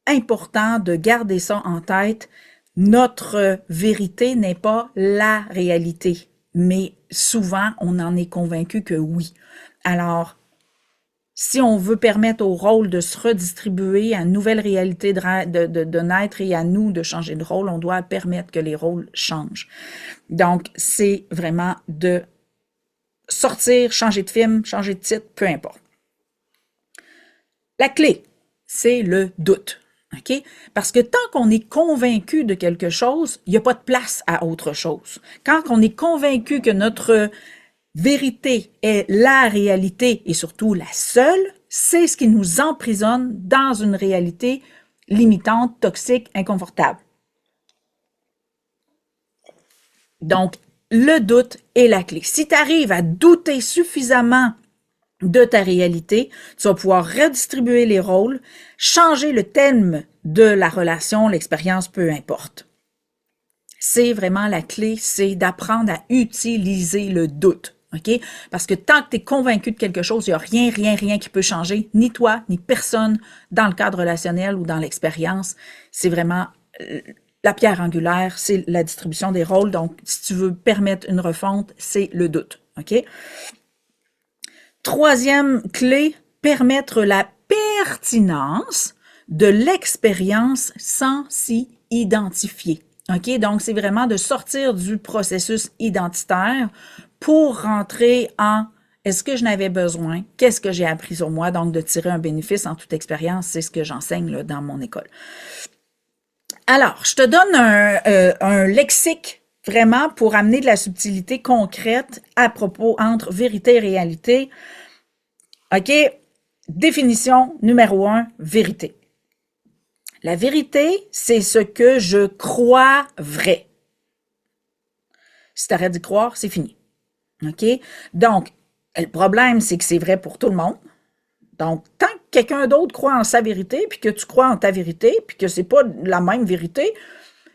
important de garder ça en tête. Notre vérité n'est pas la réalité, mais souvent, on en est convaincu que oui. Alors, si on veut permettre au rôle de se redistribuer à une nouvelle réalité de naître et à nous de changer de rôle, on doit permettre que les rôles changent. Donc, c'est vraiment de sortir, changer de film, changer de titre, peu importe. La clé, c'est le doute. OK? Parce que tant qu'on est convaincu de quelque chose, il n'y a pas de place à autre chose. Quand on est convaincu que notre vérité est la réalité et surtout la seule, c'est ce qui nous emprisonne dans une réalité limitante, toxique, inconfortable. Donc, le doute est la clé. Si tu arrives à douter suffisamment de ta réalité, tu vas pouvoir redistribuer les rôles, changer le thème de la relation, l'expérience, peu importe. C'est vraiment la clé, c'est d'apprendre à utiliser le doute. OK? Parce que tant que tu es convaincu de quelque chose, il n'y a rien qui peut changer, ni toi, ni personne dans le cadre relationnel ou dans l'expérience. C'est vraiment la pierre angulaire, c'est la distribution des rôles. Donc, si tu veux permettre une refonte, c'est le doute. OK? Troisième clé, permettre la pertinence de l'expérience sans s'y identifier. OK? Donc, c'est vraiment de sortir du processus identitaire pour rentrer en est-ce que je n'avais besoin? Qu'est-ce que j'ai appris sur moi? Donc, de tirer un bénéfice en toute expérience, c'est ce que j'enseigne là, dans mon école. Alors, je te donne un lexique vraiment pour amener de la subtilité concrète à propos entre vérité et réalité. OK? Définition numéro 1, vérité. La vérité, c'est ce que je crois vrai. Si tu arrêtes d'y croire, c'est fini. OK? Donc, le problème, c'est que c'est vrai pour tout le monde. Donc, tant que quelqu'un d'autre croit en sa vérité, puis que tu crois en ta vérité, puis que c'est pas la même vérité,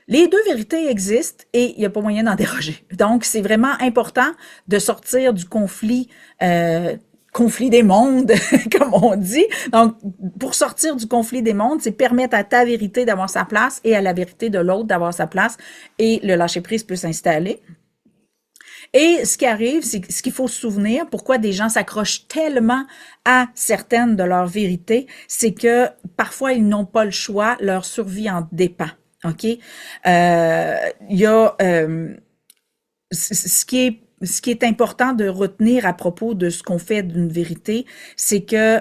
les deux vérités existent et il n'y a pas moyen d'en déroger. Donc, c'est vraiment important de sortir du conflit des mondes, comme on dit. Donc, pour sortir du conflit des mondes, c'est permettre à ta vérité d'avoir sa place et à la vérité de l'autre d'avoir sa place et le lâcher-prise peut s'installer. Et ce qui arrive, c'est ce qu'il faut se souvenir, pourquoi des gens s'accrochent tellement à certaines de leurs vérités, c'est que parfois ils n'ont pas le choix, leur survie en dépend. OK? Il y a ce qui est important de retenir à propos de ce qu'on fait d'une vérité, c'est que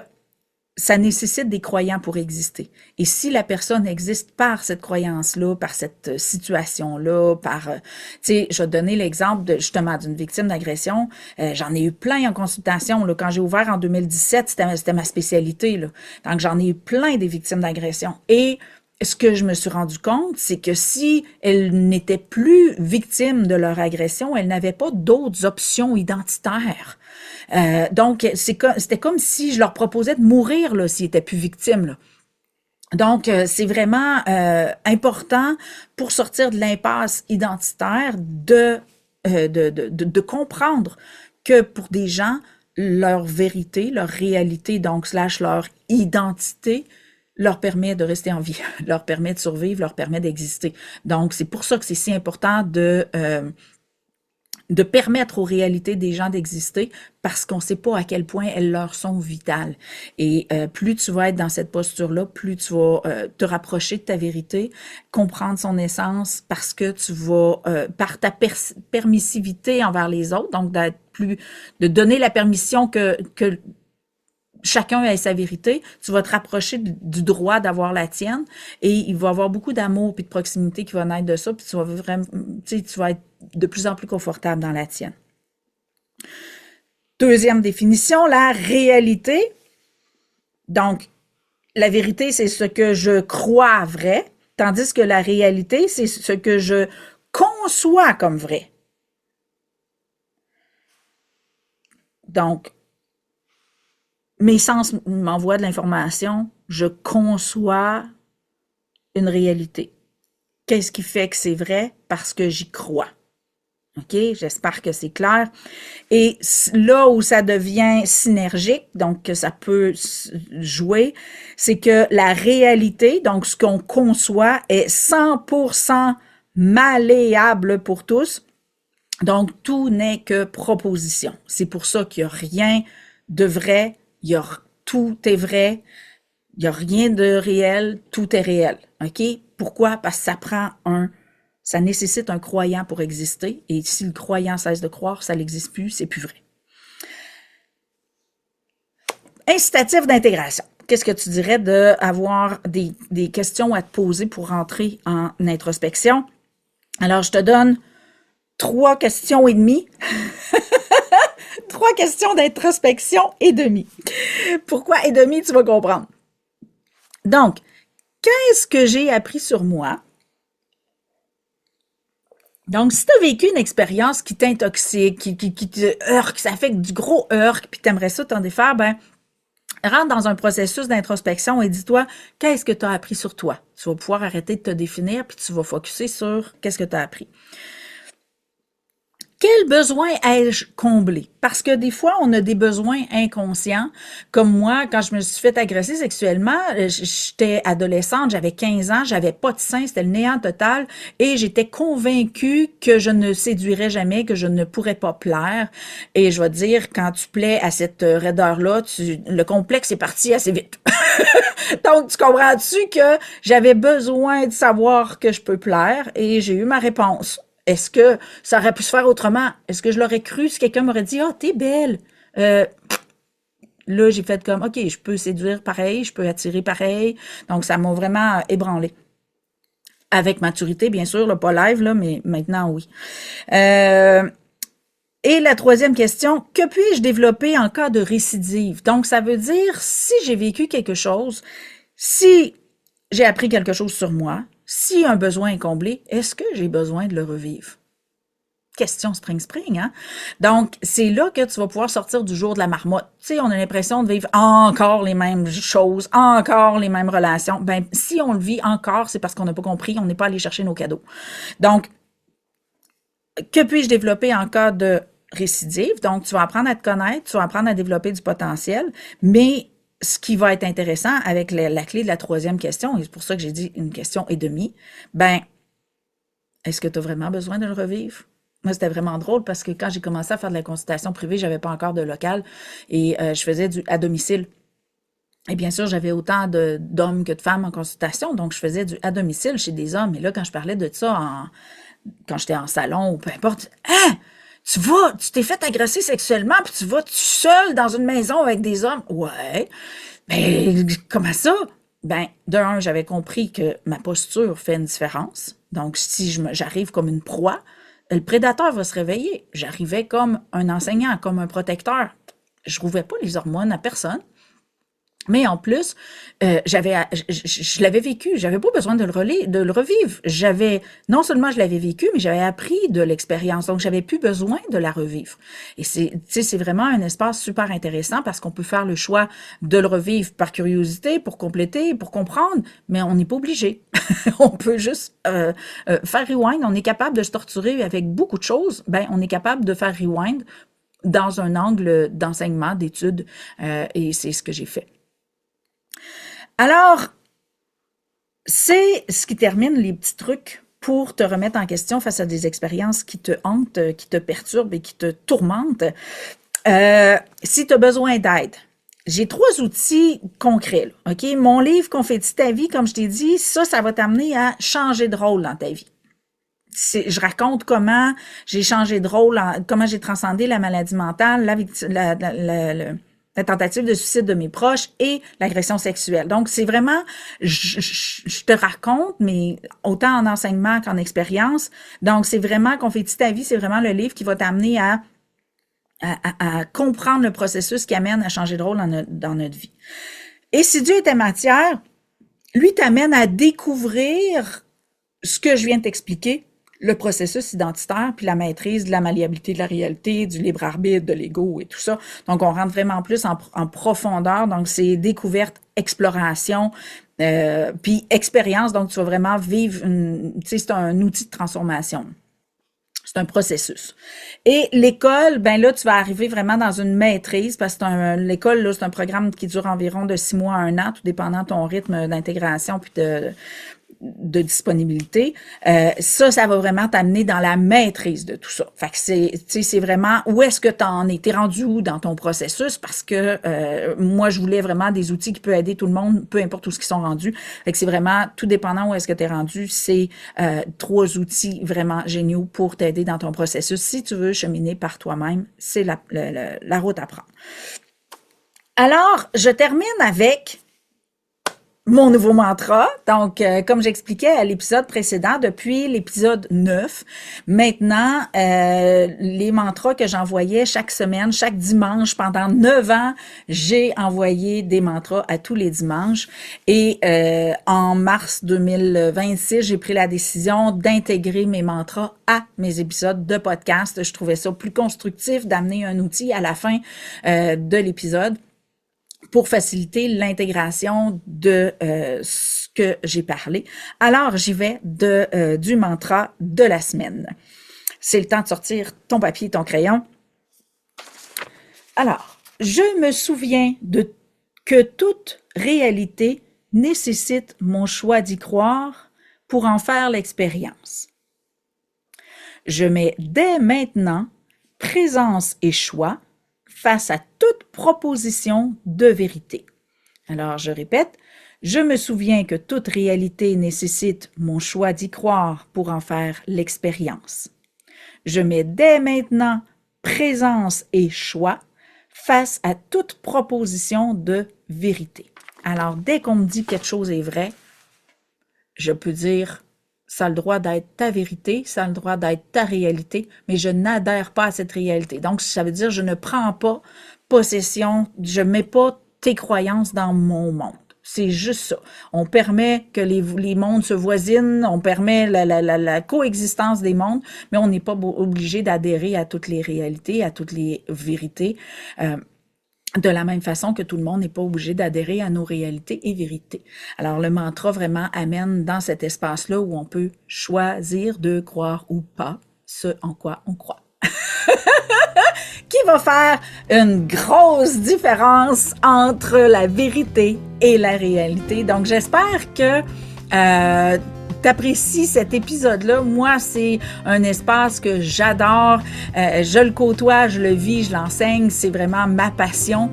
ça nécessite des croyants pour exister. Et si la personne existe par cette croyance-là, par cette situation-là, tu sais, je vais te donner l'exemple justement d'une victime d'agression. J'en ai eu plein en consultation. Là, quand j'ai ouvert en 2017, c'était ma spécialité. Là. Donc, j'en ai eu plein des victimes d'agression. Et ce que je me suis rendu compte, c'est que si elles n'étaient plus victimes de leur agression, elles n'avaient pas d'autres options identitaires. Donc, c'était comme si je leur proposais de mourir là, s'ils étaient plus victimes. Là. Donc, c'est vraiment important pour sortir de l'impasse identitaire de comprendre que pour des gens, leur vérité, leur réalité, donc / leur identité, leur permet de rester en vie, leur permet de survivre, leur permet d'exister. Donc, c'est pour ça que c'est si important de permettre aux réalités des gens d'exister parce qu'on ne sait pas à quel point elles leur sont vitales. Et plus tu vas être dans cette posture-là, plus tu vas te rapprocher de ta vérité, comprendre son essence parce que tu vas, par ta permissivité envers les autres, donc de donner la permission que chacun ait sa vérité, tu vas te rapprocher du droit d'avoir la tienne et il va y avoir beaucoup d'amour et de proximité qui va naître de ça, puis tu vas vraiment, tu vas être de plus en plus confortable dans la tienne. Deuxième définition, la réalité. Donc, la vérité, c'est ce que je crois vrai, tandis que la réalité, c'est ce que je conçois comme vrai. Donc, mes sens m'envoient de l'information, je conçois une réalité. Qu'est-ce qui fait que c'est vrai? Parce que j'y crois. OK? J'espère que c'est clair. Et là où ça devient synergique, donc que ça peut jouer, c'est que la réalité, donc ce qu'on conçoit, est 100% malléable pour tous. Donc, tout n'est que proposition. C'est pour ça qu'il n'y a rien de vrai. Tout est vrai, il n'y a rien de réel, tout est réel. OK? Pourquoi? Parce que ça nécessite un croyant pour exister, et si le croyant cesse de croire, ça n'existe plus, c'est plus vrai. incitatif d'intégration. Qu'est-ce que tu dirais d'avoir des questions à te poser pour rentrer en introspection? Alors, je te donne 3 questions et demie. 3 questions d'introspection et demie. Pourquoi et demi, tu vas comprendre. Donc, qu'est-ce que j'ai appris sur moi? Donc, si tu as vécu une expérience qui t'intoxique, qui te heurte, ça fait du gros heurte, puis tu aimerais ça t'en défaire, ben, rentre dans un processus d'introspection et dis-toi, qu'est-ce que tu as appris sur toi? Tu vas pouvoir arrêter de te définir, puis tu vas focusser sur qu'est-ce que tu as appris. Quel besoin ai-je comblé? Parce que des fois, on a des besoins inconscients. Comme moi, quand je me suis fait agresser sexuellement, j'étais adolescente, j'avais 15 ans, j'avais pas de sein, c'était le néant total et j'étais convaincue que je ne séduirais jamais, que je ne pourrais pas plaire. Et je vais te dire, quand tu plais à cette raideur-là, le complexe est parti assez vite. Donc, tu comprends-tu que j'avais besoin de savoir que je peux plaire et j'ai eu ma réponse. Est-ce que ça aurait pu se faire autrement? Est-ce que je l'aurais cru si quelqu'un m'aurait dit « Ah, t'es belle! Là, j'ai fait comme « Ok, je peux séduire pareil, je peux attirer pareil. » Donc, ça m'a vraiment ébranlé. Avec maturité, bien sûr, là, pas live, là, mais maintenant, oui. Et la troisième question, que puis-je développer en cas de récidive? Donc, ça veut dire, si j'ai vécu quelque chose, si j'ai appris quelque chose sur moi, si un besoin est comblé, est-ce que j'ai besoin de le revivre? Question spring, hein? Donc, c'est là que tu vas pouvoir sortir du jour de la marmotte. Tu sais, on a l'impression de vivre encore les mêmes choses, encore les mêmes relations. Ben, si on le vit encore, c'est parce qu'on n'a pas compris, on n'est pas allé chercher nos cadeaux. Donc, que puis-je développer en cas de récidive? Donc, tu vas apprendre à te connaître, tu vas apprendre à développer du potentiel, mais ce qui va être intéressant avec la clé de la troisième question, et c'est pour ça que j'ai dit une question et demie, ben, est-ce que tu as vraiment besoin de le revivre? Moi, c'était vraiment drôle parce que quand j'ai commencé à faire de la consultation privée, j'avais pas encore de local et je faisais à domicile. Et bien sûr, j'avais autant d'hommes que de femmes en consultation, donc je faisais à domicile chez des hommes. Et là, quand je parlais de ça quand j'étais en salon ou peu importe, « Hein? Tu t'es fait agresser sexuellement puis tu vas tout seul dans une maison avec des hommes? » Ouais. Mais comment ça? Ben, d'un, j'avais compris que ma posture fait une différence. Donc, si j'arrive comme une proie, le prédateur va se réveiller. J'arrivais comme un enseignant, comme un protecteur. Je rouvrais pas les hormones à personne. Mais en plus, je l'avais vécu. J'avais pas besoin de le revivre. Non seulement je l'avais vécu, mais j'avais appris de l'expérience. Donc, j'avais plus besoin de la revivre. Et c'est vraiment un espace super intéressant parce qu'on peut faire le choix de le revivre par curiosité, pour compléter, pour comprendre, mais on n'est pas obligé. On peut juste faire rewind. On est capable de se torturer avec beaucoup de choses. Ben, on est capable de faire rewind dans un angle d'enseignement, d'études, et c'est ce que j'ai fait. Alors, c'est ce qui termine les petits trucs pour te remettre en question face à des expériences qui te hantent, qui te perturbent et qui te tourmentent. Si tu as besoin d'aide, j'ai 3 outils concrets. Là, OK? Mon livre Confetti ta vie, comme je t'ai dit, ça va t'amener à changer de rôle dans ta vie. Je raconte comment j'ai changé de rôle, comment j'ai transcendé la maladie mentale, la tentative de suicide de mes proches et l'agression sexuelle. Donc, c'est vraiment, je te raconte, mais autant en enseignement qu'en expérience. Donc, c'est vraiment, Confetti ta vie, c'est vraiment le livre qui va t'amener à comprendre le processus qui amène à changer de rôle dans notre vie. Et si Dieu était matière, lui t'amène à découvrir ce que je viens de t'expliquer, le processus identitaire, puis la maîtrise de la malléabilité de la réalité, du libre arbitre, de l'ego et tout ça. Donc, on rentre vraiment plus en profondeur. Donc, c'est découverte, exploration, puis expérience. Donc, tu vas vraiment vivre tu sais, c'est un outil de transformation. C'est un processus. Et l'école, ben là, tu vas arriver vraiment dans une maîtrise parce que l'école, là, c'est un programme qui dure environ de 6 mois à 1 an, tout dépendant de ton rythme d'intégration puis de disponibilité. Ça va vraiment t'amener dans la maîtrise de tout ça. Fait que c'est vraiment où est-ce que t'en es? T'es rendu où dans ton processus? Parce que moi, je voulais vraiment des outils qui peuvent aider tout le monde, peu importe où ce qu'ils sont rendus. Fait que c'est vraiment tout dépendant où est-ce que t'es rendu. C'est 3 outils vraiment géniaux pour t'aider dans ton processus. Si tu veux cheminer par toi-même, c'est la route à prendre. Alors, je termine avec mon nouveau mantra. Donc, comme j'expliquais à l'épisode précédent, depuis l'épisode 9, maintenant, les mantras que j'envoyais chaque semaine, chaque dimanche, pendant 9 ans, j'ai envoyé des mantras à tous les dimanches. Et en mars 2026, j'ai pris la décision d'intégrer mes mantras à mes épisodes de podcast. Je trouvais ça plus constructif d'amener un outil à la fin de l'épisode pour faciliter l'intégration de ce que j'ai parlé. Alors, j'y vais du mantra de la semaine. C'est le temps de sortir ton papier et ton crayon. Alors, je me souviens que toute réalité nécessite mon choix d'y croire pour en faire l'expérience. Je mets dès maintenant présence et choix face à toute proposition de vérité. Alors, je répète, je me souviens que toute réalité nécessite mon choix d'y croire pour en faire l'expérience. Je mets dès maintenant présence et choix face à toute proposition de vérité. Alors, dès qu'on me dit que quelque chose est vrai, je peux dire ça a le droit d'être ta vérité, ça a le droit d'être ta réalité, mais je n'adhère pas à cette réalité. Donc, ça veut dire je ne prends pas possession, je ne mets pas tes croyances dans mon monde. C'est juste ça. On permet que les mondes se voisinent, on permet la coexistence des mondes, mais on n'est pas obligé d'adhérer à toutes les réalités, à toutes les vérités. De la même façon que tout le monde n'est pas obligé d'adhérer à nos réalités et vérités. Alors, le mantra vraiment amène dans cet espace-là où on peut choisir de croire ou pas ce en quoi on croit. Qui va faire une grosse différence entre la vérité et la réalité. Donc, j'espère que t'apprécies cet épisode-là. Moi, c'est un espace que j'adore. Je le côtoie, je le vis, je l'enseigne. C'est vraiment ma passion.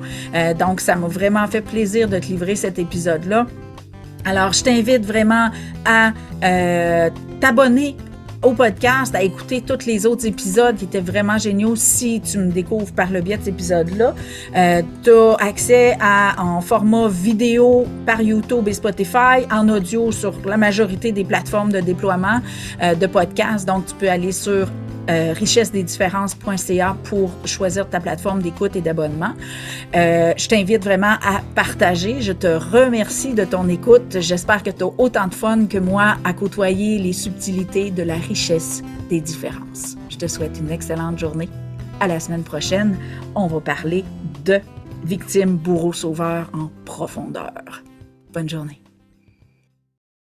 Donc, ça m'a vraiment fait plaisir de te livrer cet épisode-là. Alors, je t'invite vraiment à t'abonner au podcast, à écouter tous les autres épisodes qui étaient vraiment géniaux. Si tu me découvres par le biais de cet épisode-là, tu as accès en format vidéo par YouTube et Spotify, en audio sur la majorité des plateformes de déploiement de podcasts. Donc, tu peux aller sur richessedesdifférences.ca pour choisir ta plateforme d'écoute et d'abonnement. Je t'invite vraiment à partager. Je te remercie de ton écoute. J'espère que tu as autant de fun que moi à côtoyer les subtilités de la richesse des différences. Je te souhaite une excellente journée. À la semaine prochaine, on va parler de victime, bourreau, sauveur en profondeur. Bonne journée.